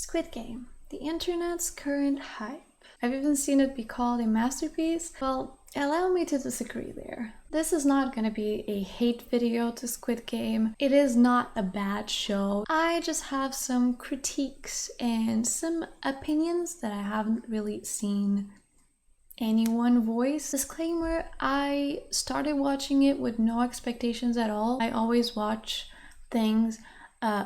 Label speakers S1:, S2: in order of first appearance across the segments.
S1: Squid Game, the internet's current hype. I've even seen it be called a masterpiece. Well, allow me to disagree there. This is not gonna be a hate video to Squid Game. It is not a bad show. I just have some critiques and some opinions that I haven't really seen anyone voice. Disclaimer, I started watching it with no expectations at all. I always watch things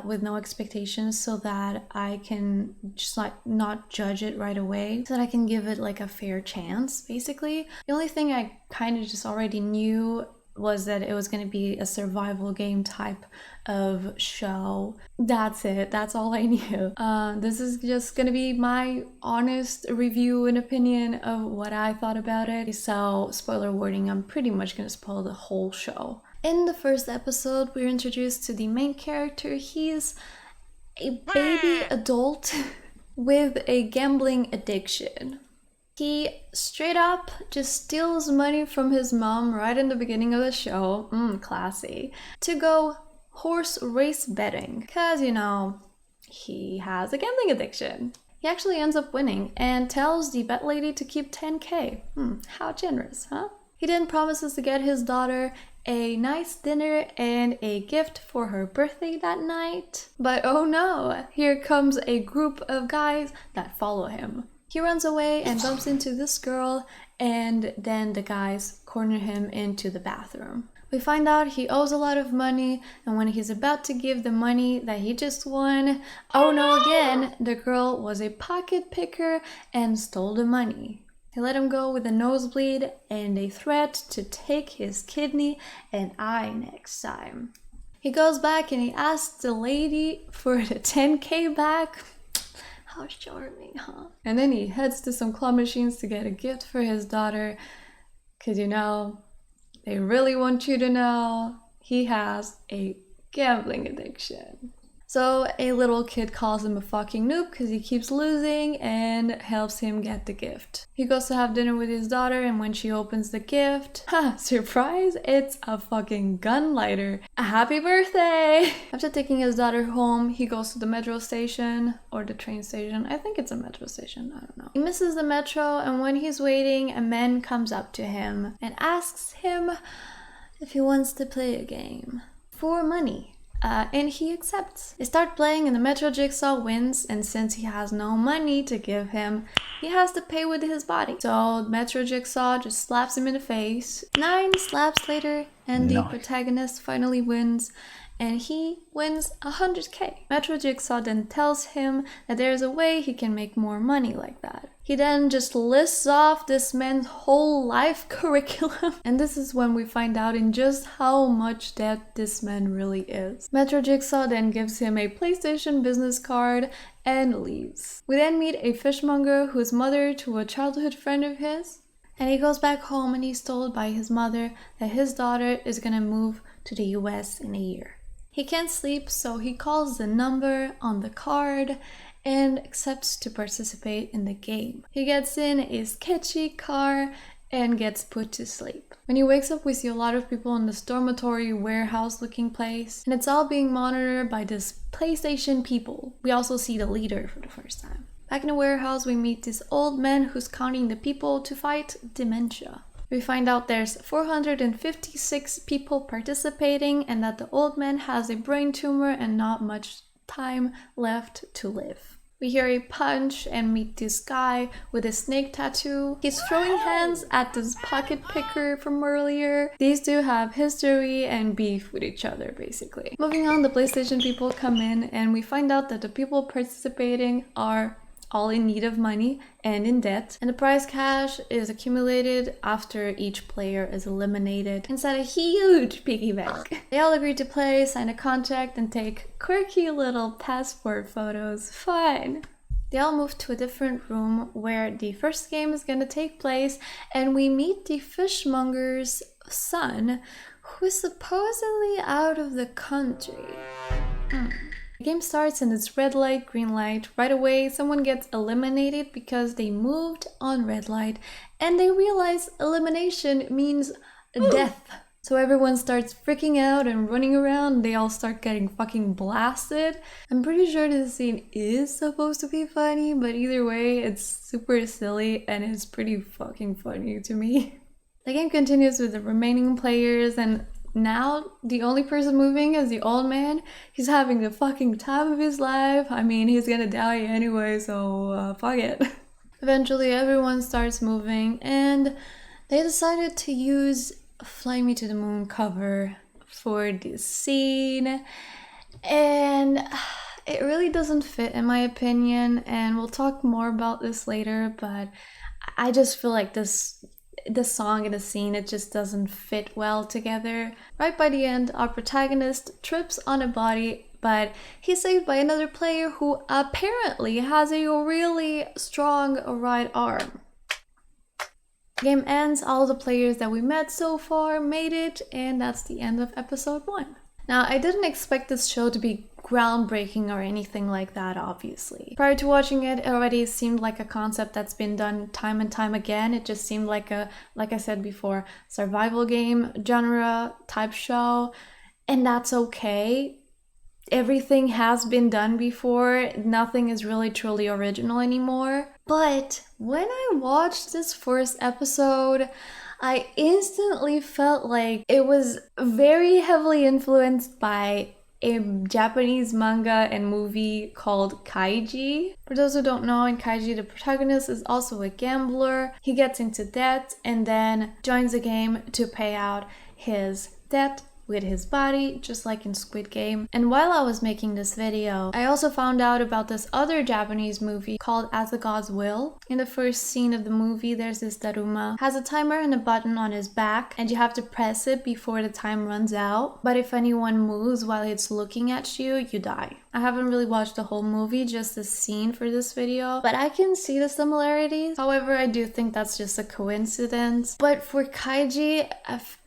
S1: with no expectations so that I can just like not judge it right away, so that I can give it like a fair chance, basically. The only thing I kind of just already knew was that it was going to be a survival game type of show. That's it. That's all I knew. This is just going to be my honest review and opinion of what I thought about it. So, spoiler warning, I'm pretty much going to spoil the whole show. In the first episode, we're introduced to the main character. He's a baby adult with a gambling addiction. He straight up just steals money from his mom right in the beginning of the show, classy, to go horse race betting, because, you know, he has a gambling addiction. He actually ends up winning and tells the bet lady to keep 10K. How generous, huh? He then promises to get his daughter a nice dinner and a gift for her birthday that night. But oh no, here comes a group of guys that follow him. He runs away and bumps into this girl, and then the guys corner him into the bathroom. We find out he owes a lot of money, and when he's about to give the money that he just won, oh no again, the girl was a pocket picker and stole the money. They let him go with a nosebleed and a threat to take his kidney and eye next time. He goes back and he asks the lady for the 10K back. How charming, huh? And then he heads to some claw machines to get a gift for his daughter. Cause you know, they really want you to know he has a gambling addiction. So a little kid calls him a fucking noob because he keeps losing and helps him get the gift. He goes to have dinner with his daughter, and when she opens the gift, surprise, it's a fucking gun lighter. A happy birthday! After taking his daughter home, he goes to the metro station, or the train station. I think it's a metro station, I don't know. He misses the metro, and when he's waiting, a man comes up to him and asks him if he wants to play a game for money. And he accepts. They start playing and the Metro Jigsaw wins, and since he has no money to give him, he has to pay with his body. So Metro Jigsaw just slaps him in the face. 9 slaps later, and the protagonist finally wins, and he wins 100K. Metro Jigsaw then tells him that there's a way he can make more money like that. He then just lists off this man's whole life curriculum. And this is when we find out in just how much debt this man really is. Metro Jigsaw then gives him a PlayStation business card and leaves. We then meet a fishmonger who's mother to a childhood friend of his. And he goes back home and he's told by his mother that his daughter is gonna move to the US in a year. He can't sleep, so he calls the number on the card and accepts to participate in the game. He gets in a sketchy car and gets put to sleep. When he wakes up, we see a lot of people in this dormitory warehouse looking place, and it's all being monitored by this PlayStation people. We also see the leader for the first time. Back in the warehouse, we meet this old man who's counting the people to fight dementia. We find out there's 456 people participating, and that the old man has a brain tumor and not much time left to live. We hear a punch and meet this guy with a snake tattoo. He's throwing hands at this pocket picker from earlier. These two have history and beef with each other, basically. Moving on, the PlayStation people come in, and we find out that the people participating are all in need of money and in debt, and the prize cash is accumulated after each player is eliminated inside a huge piggy bank. They all agree to play, sign a contract, and take quirky little passport photos. Fun! They all move to a different room where the first game is gonna take place, and we meet the fishmonger's son, who is supposedly out of the country. The game starts and it's red light, green light. Right away, someone gets eliminated because they moved on red light, and they realize elimination means death. So everyone starts freaking out and running around. They all start getting fucking blasted. I'm pretty sure this scene is supposed to be funny, but either way, it's super silly and it's pretty fucking funny to me. The game continues with the remaining players, and now the only person moving is the old man. He's having the fucking time of his life. I mean, he's gonna die anyway, so fuck it. Eventually everyone starts moving and they decided to use Fly Me to the Moon cover for this scene, and it really doesn't fit in my opinion, and we'll talk more about this later, but I just feel like the song and the scene, it just doesn't fit well together. Right by the end, our protagonist trips on a body, but he's saved by another player who apparently has a really strong right arm. Game ends, all the players that we met so far made it, and that's the end of episode 1. Now, I didn't expect this show to be groundbreaking or anything like that, obviously. Prior to watching it, it already seemed like a concept that's been done time and time again. It just seemed like a, like I said before, survival game genre type show, and that's okay. Everything has been done before. Nothing is really truly original anymore. But when I watched this first episode, I instantly felt like it was very heavily influenced by a Japanese manga and movie called Kaiji. For those who don't know, in Kaiji, the protagonist is also a gambler. He gets into debt and then joins a game to pay out his debt with his body, just like in Squid Game. And while I was making this video, I also found out about this other Japanese movie called As the Gods Will. In the first scene of the movie, there's this Daruma, has a timer and a button on his back, and you have to press it before the time runs out. But if anyone moves while it's looking at you, you die. I haven't really watched the whole movie, just the scene for this video, but I can see the similarities. However, I do think that's just a coincidence. But for Kaiji,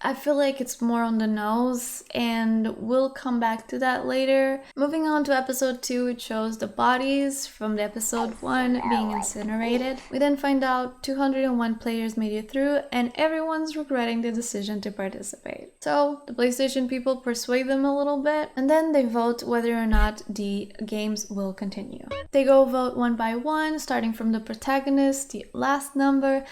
S1: I feel like it's more on the nose, and we'll come back to that later. Moving on to episode 2, it shows the bodies from the episode 1 being incinerated. We then find out 201 players made it through, and everyone's regretting the decision to participate. So the PlayStation people persuade them a little bit, and then they vote whether or not the games will continue. They go vote one by one, starting from the protagonist, the last number,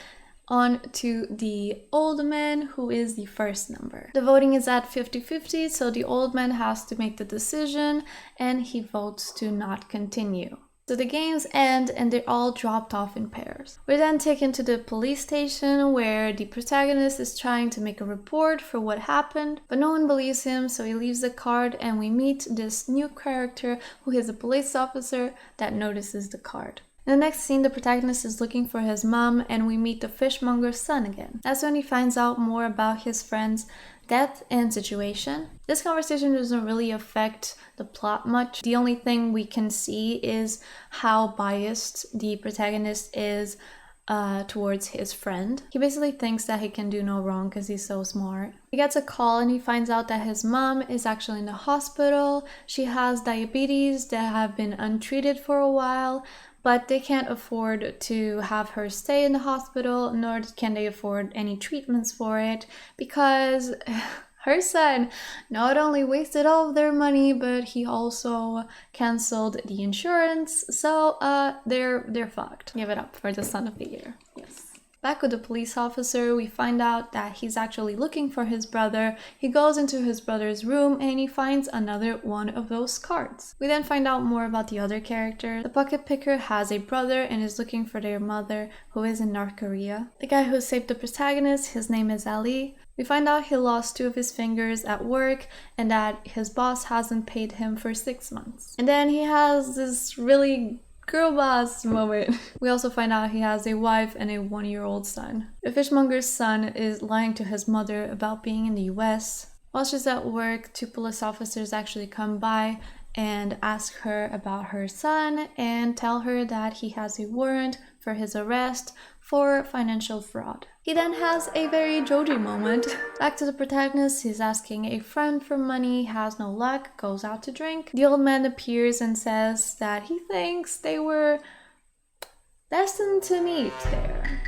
S1: on to the old man, who is the first number. The voting is at 50-50, so the old man has to make the decision, and he votes to not continue. So the games end and they're all dropped off in pairs. We're then taken to the police station where the protagonist is trying to make a report for what happened, but no one believes him, so he leaves the card and we meet this new character who is a police officer that notices the card. In the next scene, the protagonist is looking for his mom and we meet the fishmonger's son again. That's when he finds out more about his friend's death and situation. This conversation doesn't really affect the plot much. The only thing we can see is how biased the protagonist is towards his friend. He basically thinks that he can do no wrong because he's so smart. He gets a call and he finds out that his mom is actually in the hospital. She has diabetes that have been untreated for a while, but they can't afford to have her stay in the hospital, nor can they afford any treatments for it, because her son not only wasted all of their money, but he also canceled the insurance, so they're fucked. Give it up for the son of the year. Yes. Back with the police officer, we find out that he's actually looking for his brother. He goes into his brother's room and he finds another one of those cards. We then find out more about the other character. The pocket picker has a brother and is looking for their mother, who is in North Korea. The guy who saved the protagonist, his name is Ali. We find out he lost 2 of his fingers at work and that his boss hasn't paid him for 6 months. And then he has this really girl boss moment. We also find out he has a wife and a 1-year-old son. The fishmonger's son is lying to his mother about being in the US. While she's at work, 2 police officers actually come by and ask her about her son and tell her that he has a warrant for his arrest for financial fraud. He then has a very Joji moment. Back to the protagonist, he's asking a friend for money, has no luck, goes out to drink. The old man appears and says that he thinks they were destined to meet there.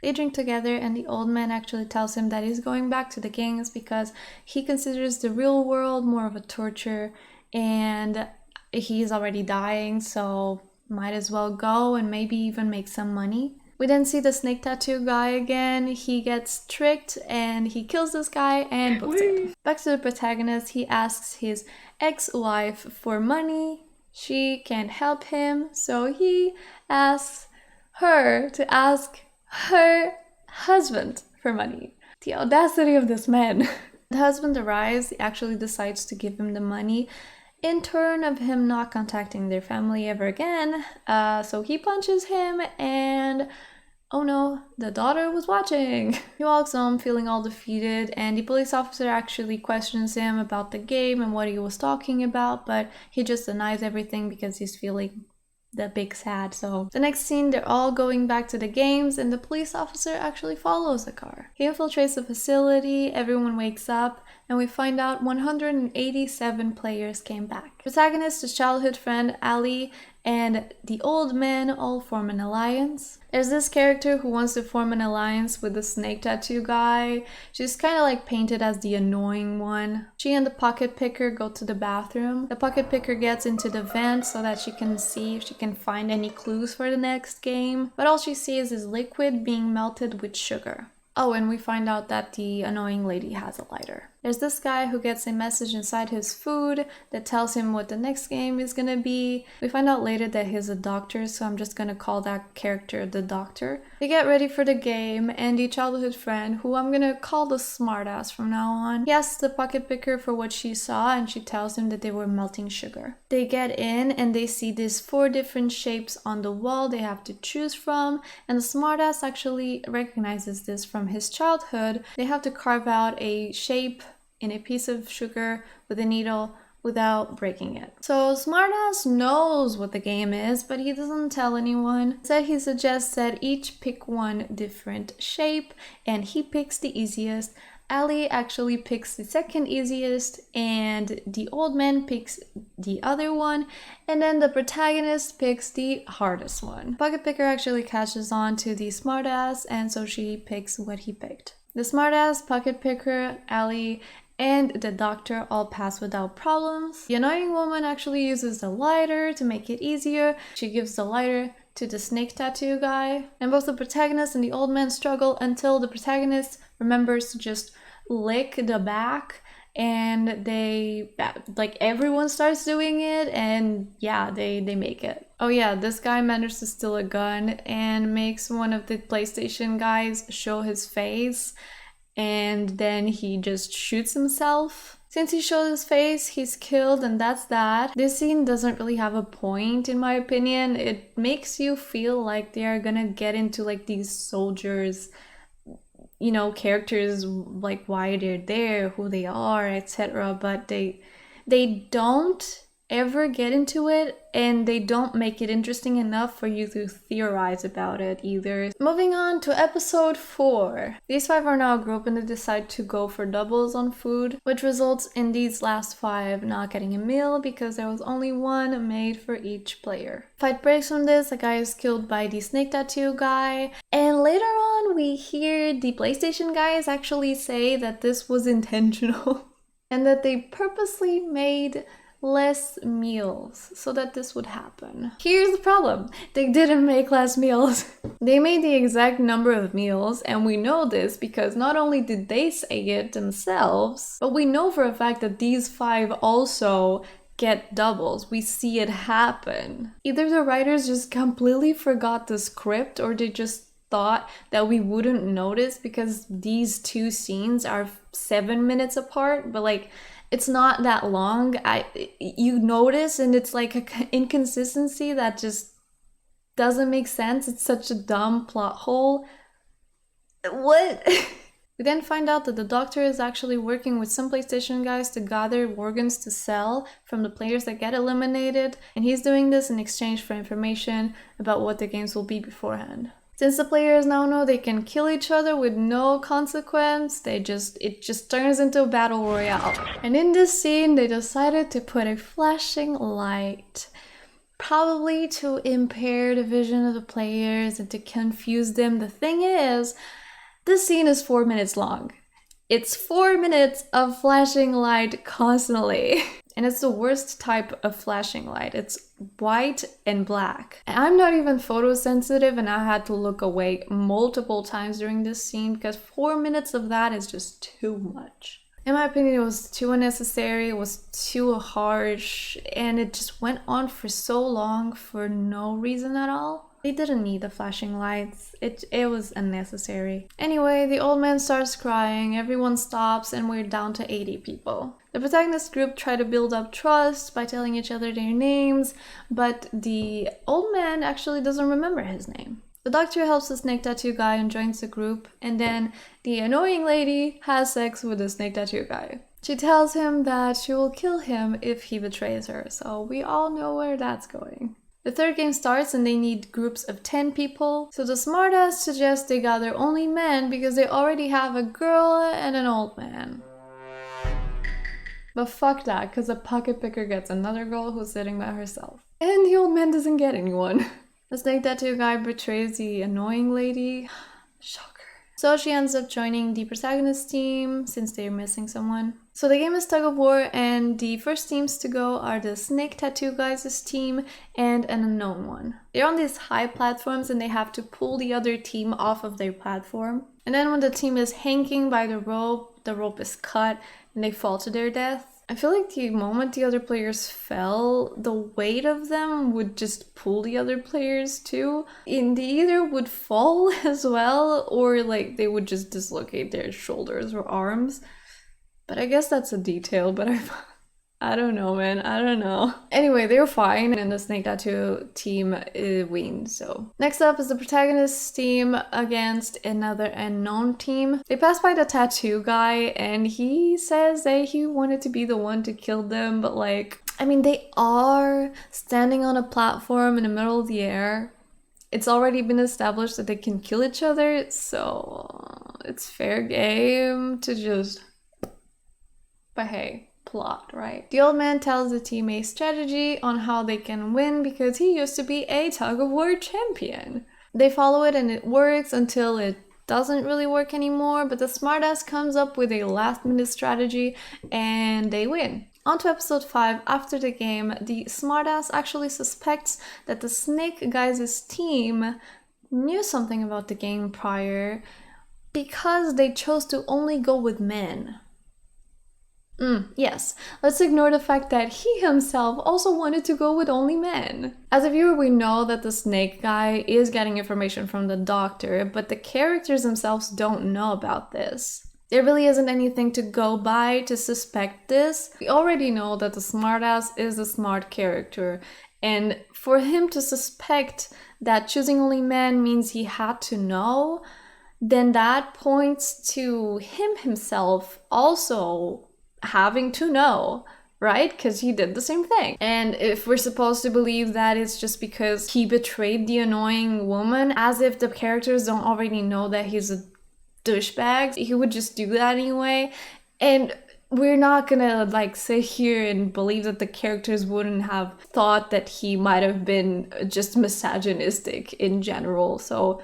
S1: They drink together, and the old man actually tells him that he's going back to the gangs because he considers the real world more of a torture, and he's already dying, so might as well go and maybe even make some money. We then see the snake tattoo guy again. He gets tricked and he kills this guy and books it. Back to the protagonist, he asks his ex-wife for money. She can't help him, so he asks her to ask her husband for money. The audacity of this man. The husband arrives, he actually decides to give him the money in turn of him not contacting their family ever again. So he punches him and oh no, the daughter was watching. He walks home feeling all defeated, and the police officer actually questions him about the game and what he was talking about, but he just denies everything because he's feeling the big sad. So the next scene, they're all going back to the games, and the police officer actually follows the car. He infiltrates the facility, everyone wakes up, and we find out 187 players came back. Protagonist, childhood friend Ali, and the old man all form an alliance. There's this character who wants to form an alliance with the snake tattoo guy. She's kind of like painted as the annoying one. She and the pocket picker go to the bathroom. The pocket picker gets into the vent so that she can see if she can find any clues for the next game. But all she sees is liquid being melted with sugar. Oh, and we find out that the annoying lady has a lighter. There's this guy who gets a message inside his food that tells him what the next game is gonna be. We find out later that he's a doctor, so I'm just gonna call that character the doctor. They get ready for the game, and the childhood friend, who I'm gonna call the smartass from now on, he asks the pocket picker for what she saw, and she tells him that they were melting sugar. They get in, and they see these 4 different shapes on the wall they have to choose from, and the smartass actually recognizes this from his childhood. They have to carve out a shape in a piece of sugar with a needle without breaking it. So smartass knows what the game is, but he doesn't tell anyone. Instead, he suggests that each pick one different shape, and he picks the easiest. Ali actually picks the second easiest, and the old man picks the other one, and then the protagonist picks the hardest one. Pocket picker actually catches on to the smartass, and so she picks what he picked. The smartass, pocket picker, Ali, and the doctor all pass without problems. The annoying woman actually uses the lighter to make it easier. She gives the lighter to the snake tattoo guy. And both the protagonist and the old man struggle until the protagonist remembers to just lick the back, and everyone starts doing it, and yeah, they make it. Oh yeah, this guy managed to steal a gun and makes one of the PlayStation guys show his face, and then he just shoots himself. Since he shows his face, he's killed, and that's that. This scene doesn't really have a point, in my opinion. It makes you feel like they are gonna get into like these soldiers, you know, characters, like why they're there, who they are, etc. But they don't ever get into it, and they don't make it interesting enough for you to theorize about it either. Moving on to episode 4. These 5 are now a group, and they decide to go for doubles on food, which results in these last 5 not getting a meal because there was only one made for each player. Fight breaks from this. A guy is killed by the snake tattoo guy, and later on we hear the PlayStation guys actually say that this was intentional and that they purposely made less meals so that this would happen. Here's the problem. They didn't make less meals. They made the exact number of meals, and we know this because not only did they say it themselves, but we know for a fact that these 5 also get doubles. We see it happen. Either the writers just completely forgot the script, or they just thought that we wouldn't notice because these 2 scenes are 7 minutes apart, but like it's not that long. You notice, and it's like an inconsistency that just doesn't make sense. It's such a dumb plot hole. What? We then find out that the doctor is actually working with some PlayStation guys to gather organs to sell from the players that get eliminated, and he's doing this in exchange for information about what the games will be beforehand. Since the players now know they can kill each other with no consequence, it just turns into a battle royale. And in this scene, they decided to put a flashing light Probably to impair the vision of the players and to confuse them. The thing is, this scene is 4 minutes long. It's 4 minutes of flashing light constantly. And it's the worst type of flashing light. It's white and black. And I'm not even photosensitive and I had to look away multiple times during this scene because 4 minutes of that is just too much. In my opinion, it was too unnecessary, it was too harsh, and it just went on for so long for no reason at all. They didn't need the flashing lights. It was unnecessary. Anyway, the old man starts crying, everyone stops, and we're down to 80 people. The protagonist group try to build up trust by telling each other their names, but the old man actually doesn't remember his name. The doctor helps the snake tattoo guy and joins the group, and then the annoying lady has sex with the snake tattoo guy. She tells him that she will kill him if he betrays her, so we all know where that's going. The third game starts and they need groups of 10 people, so the smartass suggests they gather only men because they already have a girl and an old man. But fuck that, because the pocket picker gets another girl who's sitting by herself. And the old man doesn't get anyone. The snake tattoo guy betrays the annoying lady. Shocker. So she ends up joining the protagonist team since they're missing someone. So the game is tug of war and the first teams to go are the snake tattoo guys' team and an unknown one. They're on these high platforms and they have to pull the other team off of their platform. And then when the team is hanging by the rope is cut and they fall to their death. I feel like the moment the other players fell, the weight of them would just pull the other players too. And they either would fall as well, or like they would just dislocate their shoulders or arms. But I guess that's a detail, but I don't know, man. I don't know. Anyway, they were fine and the snake tattoo team wins, so. Next up is the protagonist team against another unknown team. They pass by the tattoo guy and he says that he wanted to be the one to kill them, but like, I mean, they are standing on a platform in the middle of the air. It's already been established that they can kill each other, so it's fair game to just, but hey. Plot, right? The old man tells the team a strategy on how they can win because he used to be a tug-of-war champion. They follow it and it works until it doesn't really work anymore, but the smartass comes up with a last-minute strategy and they win. On to episode 5, after the game, the smartass actually suspects that the snake guys' team knew something about the game prior because they chose to only go with men. Yes, let's ignore the fact that he himself also wanted to go with only men. As a viewer, we know that the snake guy is getting information from the doctor, but the characters themselves don't know about this. There really isn't anything to go by to suspect this. We already know that the smartass is a smart character, and for him to suspect that choosing only men means he had to know, then that points to him himself also having to know, right? Because he did the same thing. And if we're supposed to believe that it's just because he betrayed the annoying woman, as if the characters don't already know that he's a douchebag, he would just do that anyway. And we're not gonna like sit here and believe that the characters wouldn't have thought that he might have been just misogynistic in general. So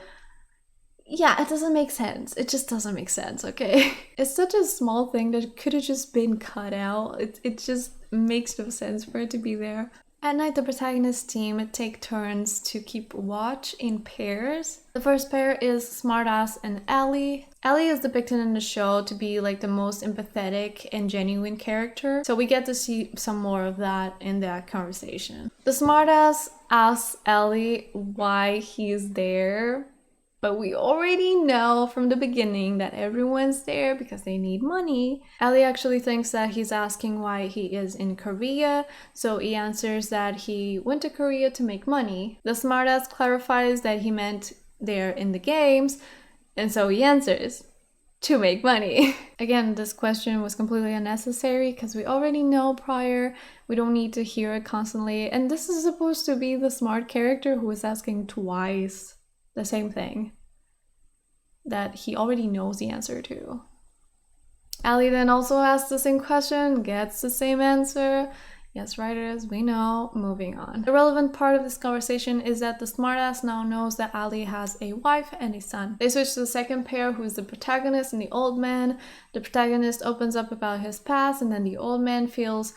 S1: yeah, it doesn't make sense. It just doesn't make sense, okay? It's such a small thing that could have just been cut out. It just makes no sense for it to be there. At night, the protagonist team take turns to keep watch in pairs. The first pair is Smartass and Ellie. Ellie is depicted in the show to be like the most empathetic and genuine character, so we get to see some more of that in that conversation. The Smartass asks Ellie why he's there, but we already know from the beginning that everyone's there because they need money. Ellie actually thinks that he's asking why he is in Korea, so he answers that he went to Korea to make money. The smartass clarifies that he meant there in the games, and so he answers, to make money. Again, this question was completely unnecessary because we already know prior. We don't need to hear it constantly, and this is supposed to be the smart character who is asking twice the same thing that he already knows the answer to. Ellie then also asks the same question, gets the same answer, Yes, writers, we know. Moving on. The relevant part of this conversation is that the smartass now knows that Ali has a wife and a son. They switch to the second pair, who is the protagonist and the old man. The protagonist opens up about his past, and then the old man feels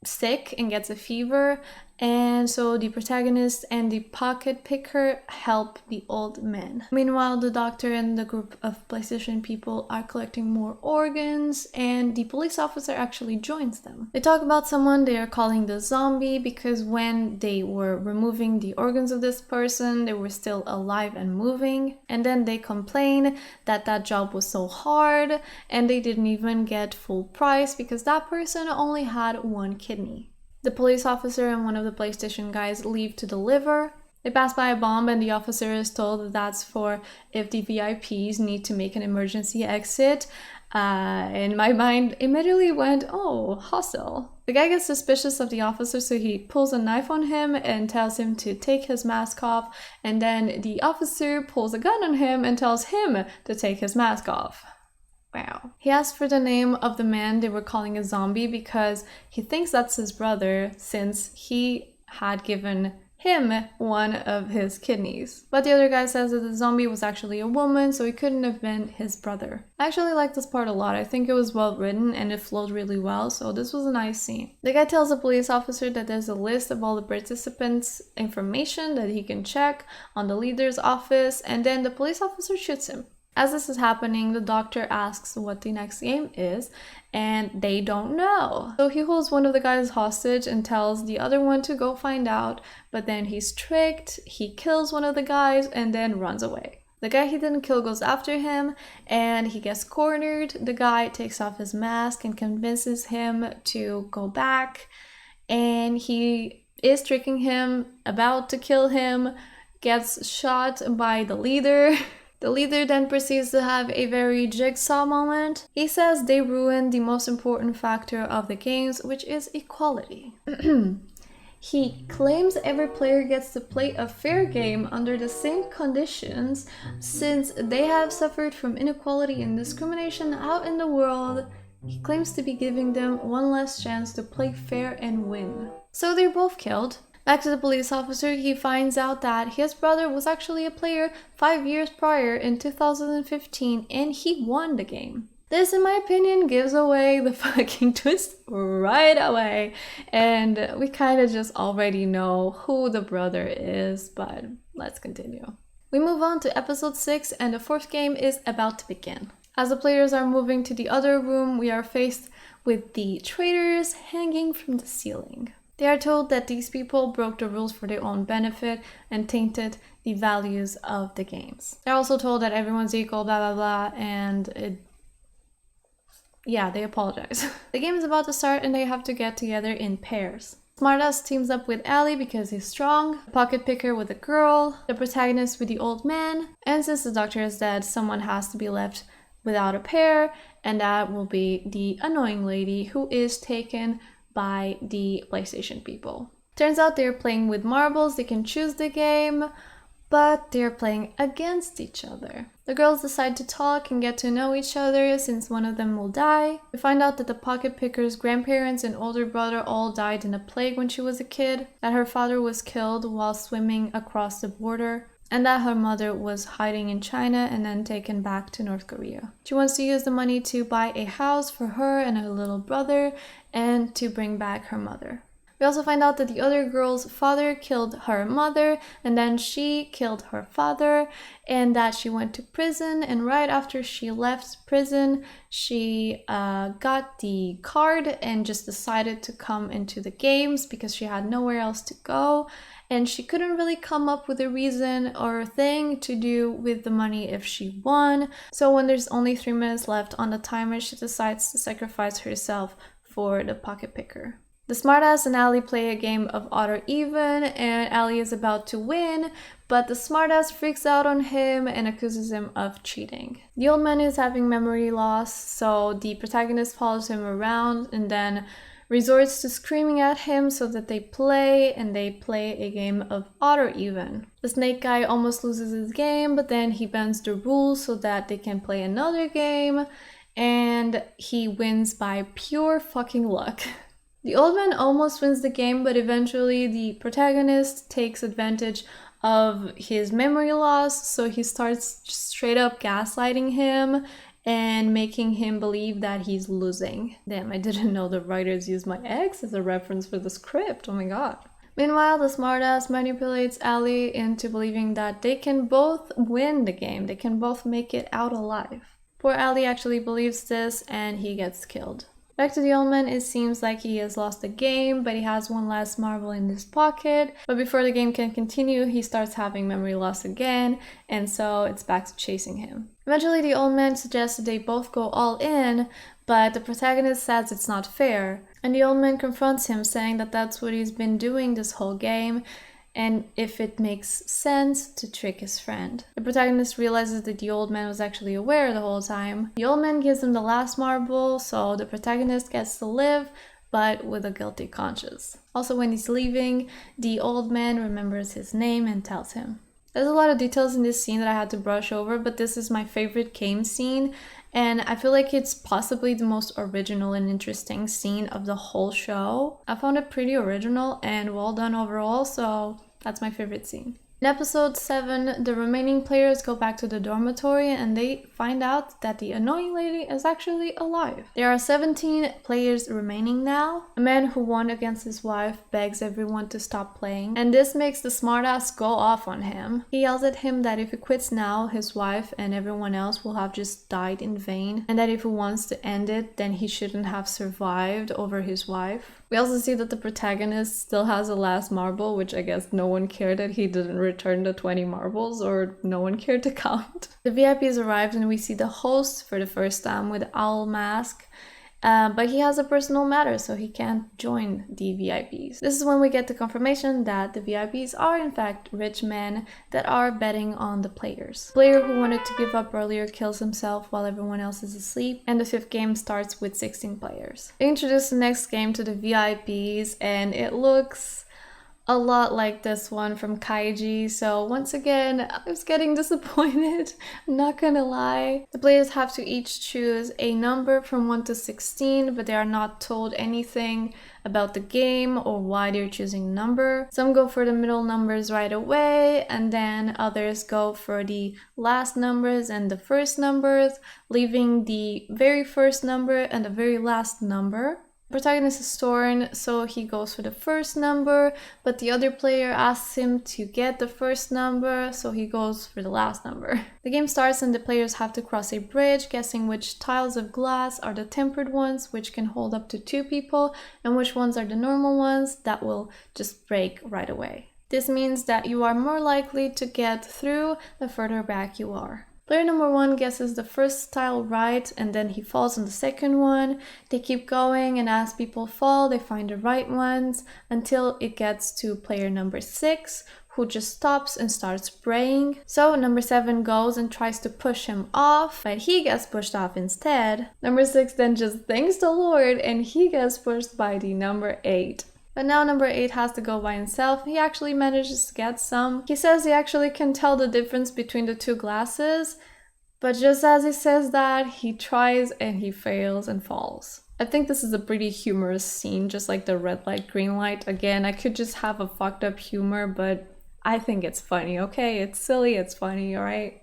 S1: sick and gets a fever, and so the protagonist and the pocket picker help the old man. Meanwhile, the doctor and the group of PlayStation people are collecting more organs, and the police officer actually joins them. They talk about someone they are calling the zombie because when they were removing the organs of this person, they were still alive and moving, and then they complain that that job was so hard and they didn't even get full price because that person only had one kidney. The police officer and one of the PlayStation guys leave to deliver. They pass by a bomb and the officer is told that that's for if the VIPs need to make an emergency exit. And my mind immediately went, oh, hostile. The guy gets suspicious of the officer, so he pulls a knife on him and tells him to take his mask off. And then the officer pulls a gun on him and tells him to take his mask off. Wow. He asked for the name of the man they were calling a zombie because he thinks that's his brother since he had given him one of his kidneys. But the other guy says that the zombie was actually a woman, so he couldn't have been his brother. I actually like this part a lot. I think it was well written and it flowed really well, so this was a nice scene. The guy tells the police officer that there's a list of all the participants' information that he can check on the leader's office, and then the police officer shoots him. As this is happening, the doctor asks what the next game is, and they don't know. So he holds one of the guys hostage and tells the other one to go find out, but then he's tricked, he kills one of the guys, and then runs away. The guy he didn't kill goes after him, and he gets cornered. The guy takes off his mask and convinces him to go back, and he is tricking him, about to kill him, gets shot by the leader. The leader then proceeds to have a very Jigsaw moment. He says they ruined the most important factor of the games, which is equality. He claims every player gets to play a fair game under the same conditions since they have suffered from inequality and discrimination out in the world. He claims to be giving them one last chance to play fair and win. So they're both killed. Back to the police officer, he finds out that his brother was actually a player 5 years prior in 2015 and he won the game. This, in my opinion, gives away the fucking twist right away. And we kind of just already know who the brother is, but let's continue. We move on to episode 6 and the fourth game is about to begin. As the players are moving to the other room, we are faced with the traitors hanging from the ceiling. They are told that these people broke the rules for their own benefit and tainted the values of the games. They're also told that everyone's equal, blah blah blah, and they apologize. The game is about to start and they have to get together in pairs. Smartass teams up with Ali because he's strong, the pocket picker with the girl, the protagonist with the old man, and since the doctor is dead, someone has to be left without a pair, and that will be the annoying lady who is taken by the PlayStation people. Turns out they're playing with marbles, they can choose the game, but they're playing against each other. The girls decide to talk and get to know each other since one of them will die. We find out that the pocket picker's grandparents and older brother all died in a plague when she was a kid, that her father was killed while swimming across the border, and that her mother was hiding in China and then taken back to North Korea. She wants to use the money to buy a house for her and her little brother and to bring back her mother. We also find out that the other girl's father killed her mother and then she killed her father, and that she went to prison, and right after she left prison she got the card and just decided to come into the games because she had nowhere else to go, and she couldn't really come up with a reason or thing to do with the money if she won. So when there's only 3 minutes left on the timer, she decides to sacrifice herself for the pocket picker. The smartass and Ali play a game of odd or even, and Ali is about to win, but the smartass freaks out on him and accuses him of cheating. The old man is having memory loss, so the protagonist follows him around and then resorts to screaming at him so that they play a game of odd or even. The snake guy almost loses his game, but then he bends the rules so that they can play another game, and he wins by pure fucking luck. The old man almost wins the game, but eventually the protagonist takes advantage of his memory loss, so he starts straight up gaslighting him and making him believe that he's losing. Damn, I didn't know the writers used my ex as a reference for the script. Oh my god. Meanwhile, the smartass manipulates Allie into believing that they can both win the game. They can both make it out alive. Poor Allie actually believes this and he gets killed. Back to the old man, it seems like he has lost the game, but he has one last marble in his pocket. But before the game can continue, he starts having memory loss again, and so it's back to chasing him. Eventually, the old man suggests that they both go all in, but the protagonist says it's not fair. And the old man confronts him, saying that that's what he's been doing this whole game, and if it makes sense to trick his friend. The protagonist realizes that the old man was actually aware the whole time. The old man gives him the last marble, so the protagonist gets to live, but with a guilty conscience. Also, when he's leaving, the old man remembers his name and tells him. There's a lot of details in this scene that I had to brush over, but this is my favorite game scene, and I feel like it's possibly the most original and interesting scene of the whole show. I found it pretty original and well done overall, so that's my favorite scene. In episode 7, the remaining players go back to the dormitory and they find out that the annoying lady is actually alive. There are 17 players remaining now. A man who won against his wife begs everyone to stop playing, and this makes the smartass go off on him. He yells at him that if he quits now, his wife and everyone else will have just died in vain, and that if he wants to end it, then he shouldn't have survived over his wife. We also see that the protagonist still has a last marble, which I guess no one cared that he didn't return the 20 marbles, or no one cared to count. The VIPs arrived and we see the host for the first time with owl mask, but he has a personal matter, so he can't join the VIPs. This is when we get the confirmation that the VIPs are in fact rich men that are betting on the players. The player who wanted to give up earlier kills himself while everyone else is asleep, and the 5th game starts with 16 players. They introduce the next game to the VIPs, and it looks a lot like this one from Kaiji, so once again, I was getting disappointed, I'm not gonna lie. The players have to each choose a number from 1 to 16, but they are not told anything about the game or why they're choosing a number. Some go for the middle numbers right away, and then others go for the last numbers and the first numbers, leaving the very first number and the very last number. The protagonist is torn, so he goes for the first number, but the other player asks him to get the first number, so he goes for the last number. The game starts and the players have to cross a bridge, guessing which tiles of glass are the tempered ones, which can hold up to 2 people, and which ones are the normal ones that will just break right away. This means that you are more likely to get through the further back you are. Player number 1 guesses the first tile right, and then he falls on the second one. They keep going, and as people fall, they find the right ones until it gets to player number 6, who just stops and starts praying. So number 7 goes and tries to push him off, but he gets pushed off instead. Number 6 then just thanks the Lord, and he gets pushed by the number 8. But now number 8 has to go by himself. He actually manages to get some. He says he actually can tell the difference between the 2 glasses, but just as he says that, he tries and he fails and falls. I think this is a pretty humorous scene, just like the red light, green light. Again, I could just have a fucked up humor, but I think it's funny, okay? It's silly, it's funny, alright?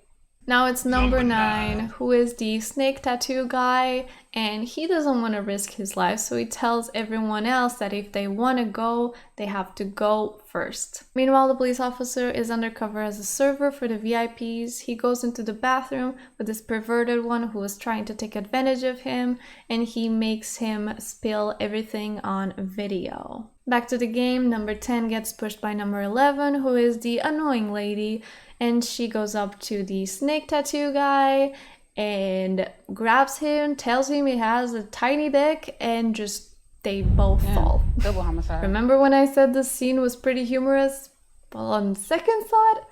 S1: Now it's number 9, who is the snake tattoo guy, and he doesn't want to risk his life, so he tells everyone else that if they want to go, they have to go first. Meanwhile, the police officer is undercover as a server for the VIPs. He goes into the bathroom with this perverted one who is trying to take advantage of him, and he makes him spill everything on video. Back to the game, number 10 gets pushed by number 11, who is the annoying lady, and she goes up to the snake tattoo guy and grabs him, tells him he has a tiny dick, and just they both fall.
S2: Double homicide.
S1: Remember when I said this scene was pretty humorous? Well, on second thought,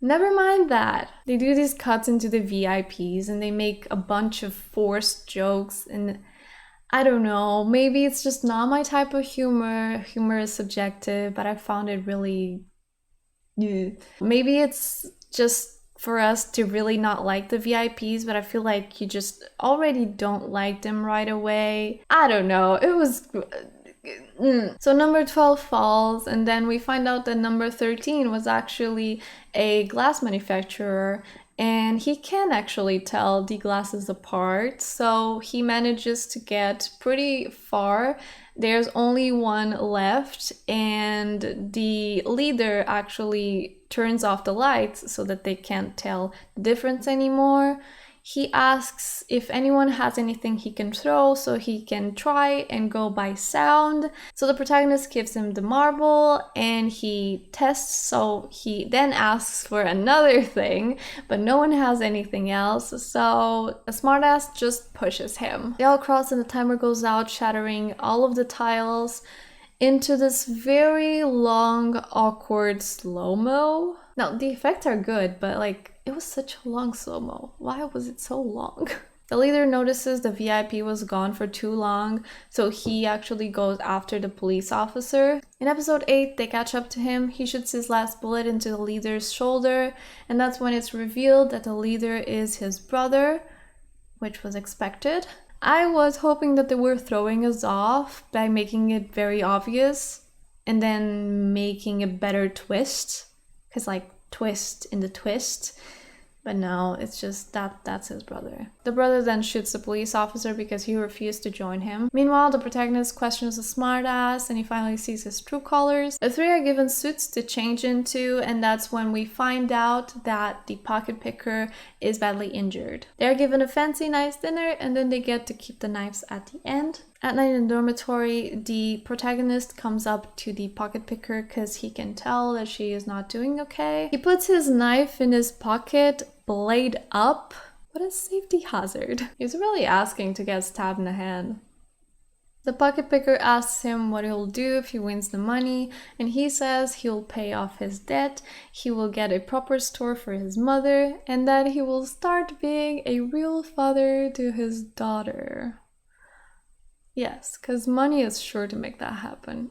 S1: never mind that. They do these cuts into the VIPs and they make a bunch of forced jokes, and I don't know, maybe it's just not my type of humor. Humor is subjective, but I found it really... Maybe it's just for us to really not like the VIPs, but I feel like you just already don't like them right away. I don't know, it was So number 12 falls, and then we find out that number 13 was actually a glass manufacturer, and he can actually tell the glasses apart, so he manages to get pretty far. There's only one left, and the leader actually turns off the lights so that they can't tell the difference anymore. He asks if anyone has anything he can throw so he can try and go by sound. So the protagonist gives him the marble and he tests, so he then asks for another thing, but no one has anything else, so a smartass just pushes him. They all cross and the timer goes out, shattering all of the tiles into this very long, awkward slow-mo. Now, the effects are good, but it was such a long slow-mo. Why was it so long? The leader notices the VIP was gone for too long, so he actually goes after the police officer. In episode 8, they catch up to him. He shoots his last bullet into the leader's shoulder, and that's when it's revealed that the leader is his brother, which was expected. I was hoping that they were throwing us off by making it very obvious and then making a better twist, because twist in the twist. But no, it's just that's his brother. The brother then shoots the police officer because he refused to join him. Meanwhile, the protagonist questions the smartass and he finally sees his true colors. The three are given suits to change into, and that's when we find out that the pocket picker is badly injured. They're given a fancy nice dinner and then they get to keep the knives at the end. At night in the dormitory, the protagonist comes up to the pocket picker because he can tell that she is not doing okay. He puts his knife in his pocket, blade up. What a safety hazard. He's really asking to get stabbed in the hand. The pocket picker asks him what he'll do if he wins the money, and he says he'll pay off his debt, he will get a proper store for his mother, and that he will start being a real father to his daughter. Yes, because money is sure to make that happen.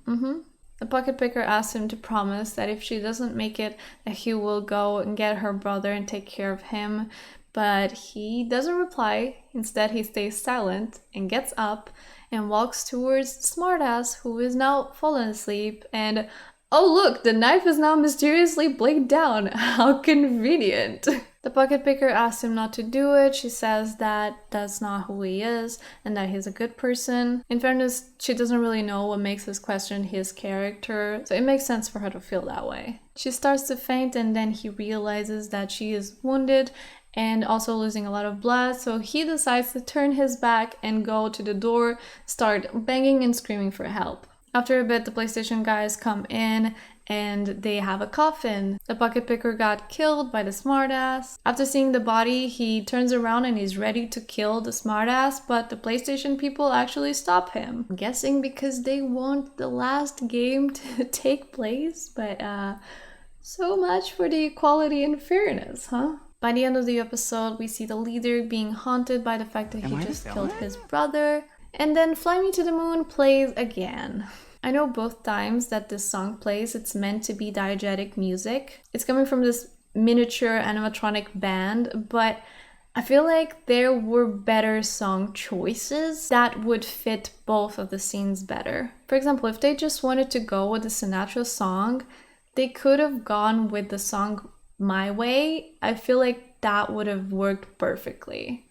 S1: The pocket picker asks him to promise that if she doesn't make it, that he will go and get her brother and take care of him. But he doesn't reply. Instead, he stays silent and gets up and walks towards the smartass, who is now fallen asleep. And oh look, the knife is now mysteriously bladed down. How convenient. The pocket picker asks him not to do it. She says that that's not who he is and that he's a good person. In fairness, she doesn't really know what makes us question his character, so it makes sense for her to feel that way. She starts to faint and then he realizes that she is wounded and also losing a lot of blood, so he decides to turn his back and go to the door, start banging and screaming for help. After a bit, the PlayStation guys come in and they have a coffin. The pocket picker got killed by the smartass. After seeing the body, he turns around and he's ready to kill the smartass, but the PlayStation people actually stop him. I'm guessing because they want the last game to take place, but so much for the equality and fairness, huh? By the end of the episode, we see the leader being haunted by the fact that he just killed his brother. And then Fly Me to the Moon plays again. I know both times that this song plays, it's meant to be diegetic music. It's coming from this miniature animatronic band, but I feel like there were better song choices that would fit both of the scenes better. For example, if they just wanted to go with the Sinatra song, they could have gone with the song My Way. I feel like that would have worked perfectly.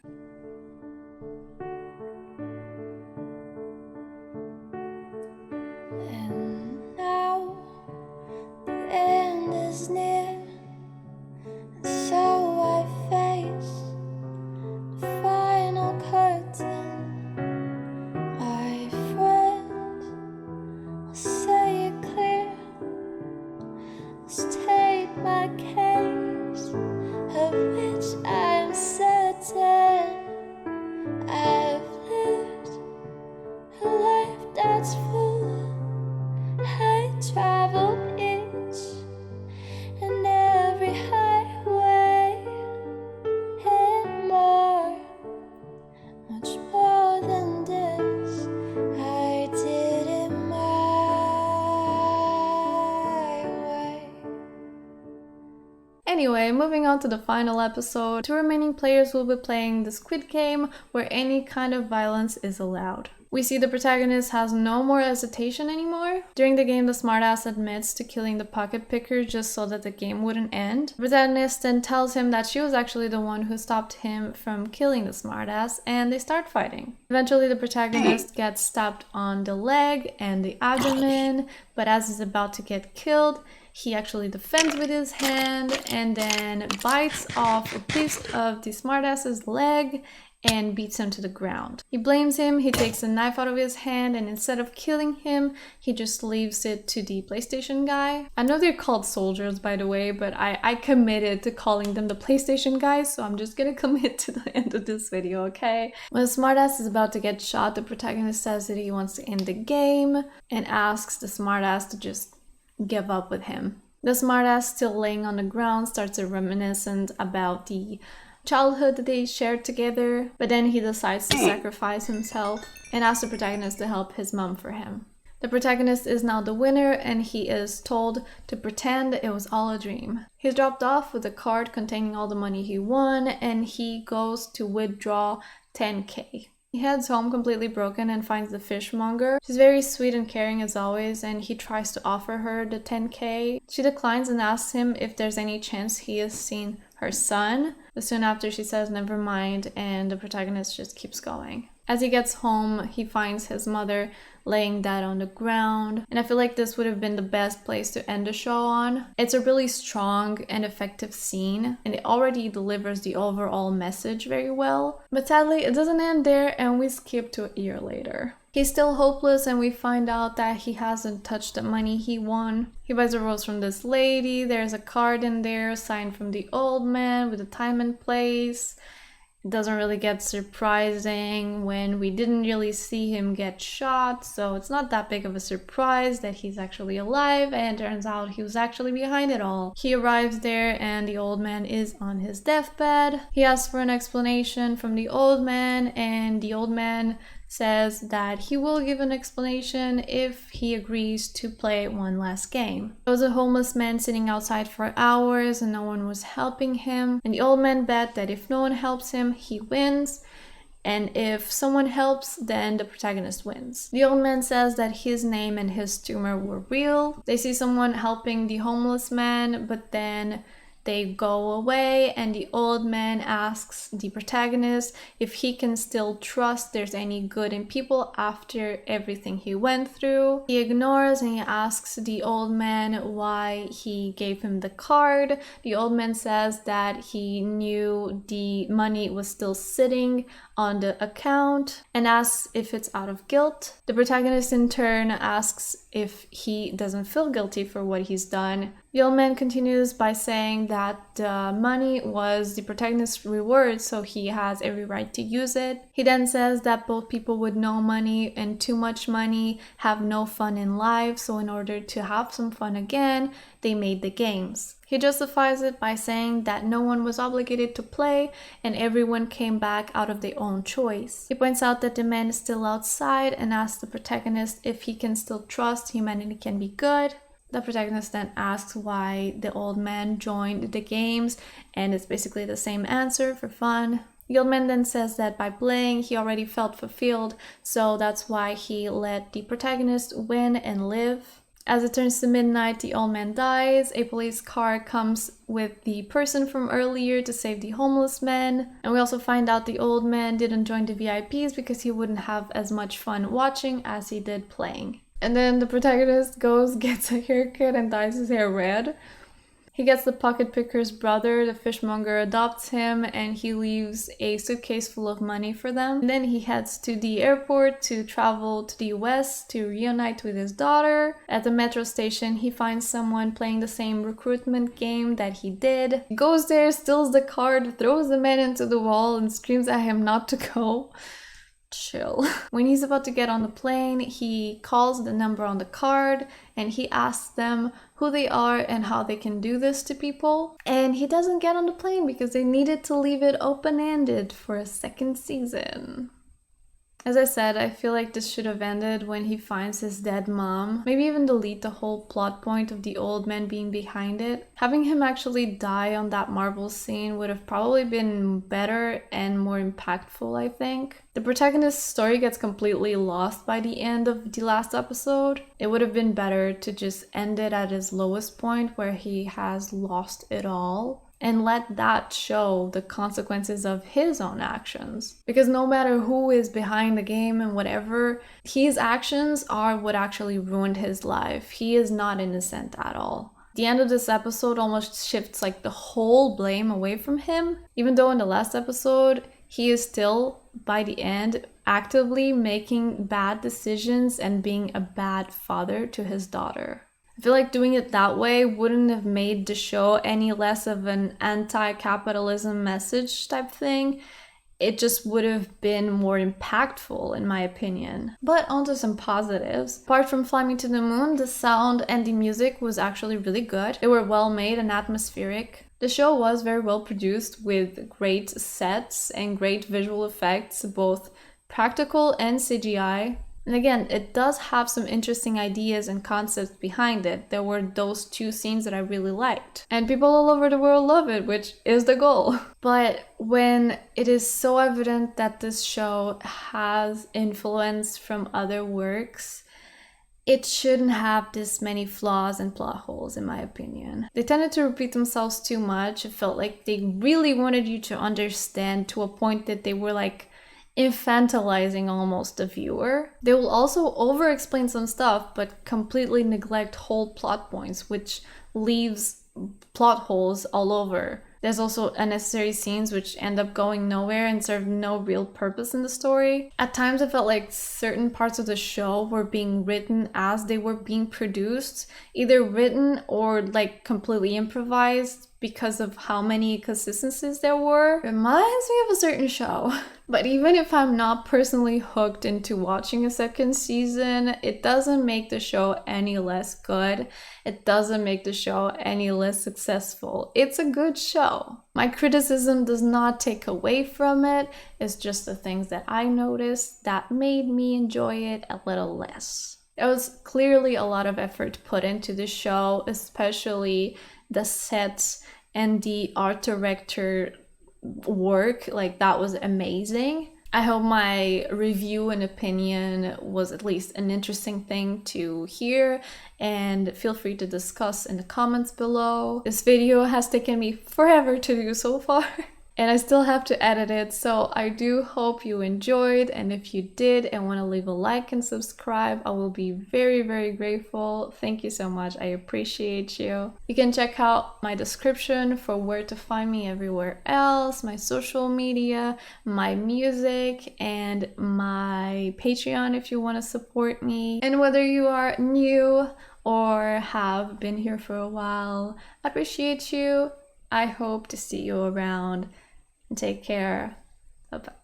S1: Anyway, moving on to the final episode, 2 remaining players will be playing the Squid Game, where any kind of violence is allowed. We see the protagonist has no more hesitation anymore. During the game, the smartass admits to killing the pocket picker just so that the game wouldn't end. The protagonist then tells him that she was actually the one who stopped him from killing the smartass, and they start fighting. Eventually, the protagonist gets stabbed on the leg and the abdomen, but as he's about to get killed, he actually defends with his hand and then bites off a piece of the smartass's leg and beats him to the ground. He blames him, he takes a knife out of his hand, and instead of killing him, he just leaves it to the PlayStation guy. I know they're called soldiers, by the way, but I committed to calling them the PlayStation guys, so I'm just gonna commit to the end of this video, okay? When the smartass is about to get shot, the protagonist says that he wants to end the game and asks the smartass to just give up with him. The smartass, still laying on the ground, starts a reminiscence about the childhood that they shared together, but then he decides to sacrifice himself and asks the protagonist to help his mom for him. The protagonist is now the winner, and he is told to pretend it was all a dream. He's dropped off with a card containing all the money he won, and he goes to withdraw 10K. He heads home completely broken and finds the fishmonger. She's very sweet and caring as always, and he tries to offer her the 10K. She declines and asks him if there's any chance he has seen her son, but soon after she says never mind, and the protagonist just keeps going. As he gets home, he finds his mother laying dead on the ground, and I feel like this would have been the best place to end the show on. It's a really strong and effective scene, and it already delivers the overall message very well. But sadly, it doesn't end there, and we skip to a year later. He's still hopeless, and we find out that he hasn't touched the money he won. He buys a rose from this lady. There's a card in there signed from the old man with a time and place. It doesn't really get surprising when we didn't really see him get shot, so it's not that big of a surprise that he's actually alive, and turns out he was actually behind it all. He arrives there and the old man is on his deathbed. He asks for an explanation from the old man, and the old man says that he will give an explanation if he agrees to play one last game. There was a homeless man sitting outside for hours and no one was helping him, and the old man bet that if no one helps him, he wins, and if someone helps, then the protagonist wins. The old man says that his name and his tumor were real. They see someone helping the homeless man, but then they go away, and the old man asks the protagonist if he can still trust there's any good in people after everything he went through. He ignores and he asks the old man why he gave him the card. The old man says that he knew the money was still sitting on the account and asks if it's out of guilt. The protagonist in turn asks if he doesn't feel guilty for what he's done. The old man continues by saying that the money was the protagonist's reward, so he has every right to use it. He then says that both people with no money and too much money have no fun in life, so in order to have some fun again, they made the games. He justifies it by saying that no one was obligated to play and everyone came back out of their own choice. He points out that the man is still outside and asks the protagonist if he can still trust humanity can be good. The protagonist then asks why the old man joined the games, and it's basically the same answer, for fun. The old man then says that by playing, he already felt fulfilled, so that's why he let the protagonist win and live. As it turns to midnight, the old man dies. A police car comes with the person from earlier to save the homeless man. And we also find out the old man didn't join the VIPs because he wouldn't have as much fun watching as he did playing. And then the protagonist goes, gets a haircut, and dyes his hair red. He gets the pocket picker's brother, the fishmonger adopts him, and he leaves a suitcase full of money for them. And then he heads to the airport to travel to the US to reunite with his daughter. At the metro station, he finds someone playing the same recruitment game that he did. He goes there, steals the card, throws the man into the wall, and screams at him not to go. Chill. When he's about to get on the plane, he calls the number on the card and he asks them who they are and how they can do this to people. And he doesn't get on the plane because they needed to leave it open-ended for a second season. As I said, I feel like this should have ended when he finds his dead mom. Maybe even delete the whole plot point of the old man being behind it. Having him actually die on that marble scene would have probably been better and more impactful, I think. The protagonist's story gets completely lost by the end of the last episode. It would have been better to just end it at his lowest point where he has lost it all, and let that show the consequences of his own actions. Because no matter who is behind the game and whatever, his actions are what actually ruined his life. He is not innocent at all. The end of this episode almost shifts like the whole blame away from him, even though in the last episode, he is still, by the end, actively making bad decisions and being a bad father to his daughter. I feel like doing it that way wouldn't have made the show any less of an anti-capitalism message type thing. It just would have been more impactful, in my opinion. But onto some positives. Apart from Fly Me to the Moon, the sound and the music was actually really good. They were well made and atmospheric. The show was very well produced with great sets and great visual effects, both practical and CGI. And again, it does have some interesting ideas and concepts behind it. There were those two scenes that I really liked. And people all over the world love it, which is the goal. But when it is so evident that this show has influence from other works, it shouldn't have this many flaws and plot holes, in my opinion. They tended to repeat themselves too much. It felt like they really wanted you to understand to a point that they were like infantilizing almost the viewer. They will also over-explain some stuff, but completely neglect whole plot points, which leaves plot holes all over. There's also unnecessary scenes which end up going nowhere and serve no real purpose in the story. At times I felt like certain parts of the show were being written as they were being produced, either written or like completely improvised because of how many consistencies there were. Reminds me of a certain show. But even if I'm not personally hooked into watching a second season, it doesn't make the show any less good. It doesn't make the show any less successful. It's a good show. My criticism does not take away from it. It's just the things that I noticed that made me enjoy it a little less. There was clearly a lot of effort put into the show, especially the sets and the art director work. Like, that was amazing. I hope my review and opinion was at least an interesting thing to hear, and feel free to discuss in the comments below. This video has taken me forever to do so far. And I still have to edit it, so I do hope you enjoyed, and if you did and want to leave a like and subscribe, I will be very, very grateful. Thank you so much, I appreciate you. You can check out my description for where to find me everywhere else, my social media, my music, and my Patreon if you want to support me. And whether you are new or have been here for a while, I appreciate you. I hope to see you around. Take care. Bye-bye.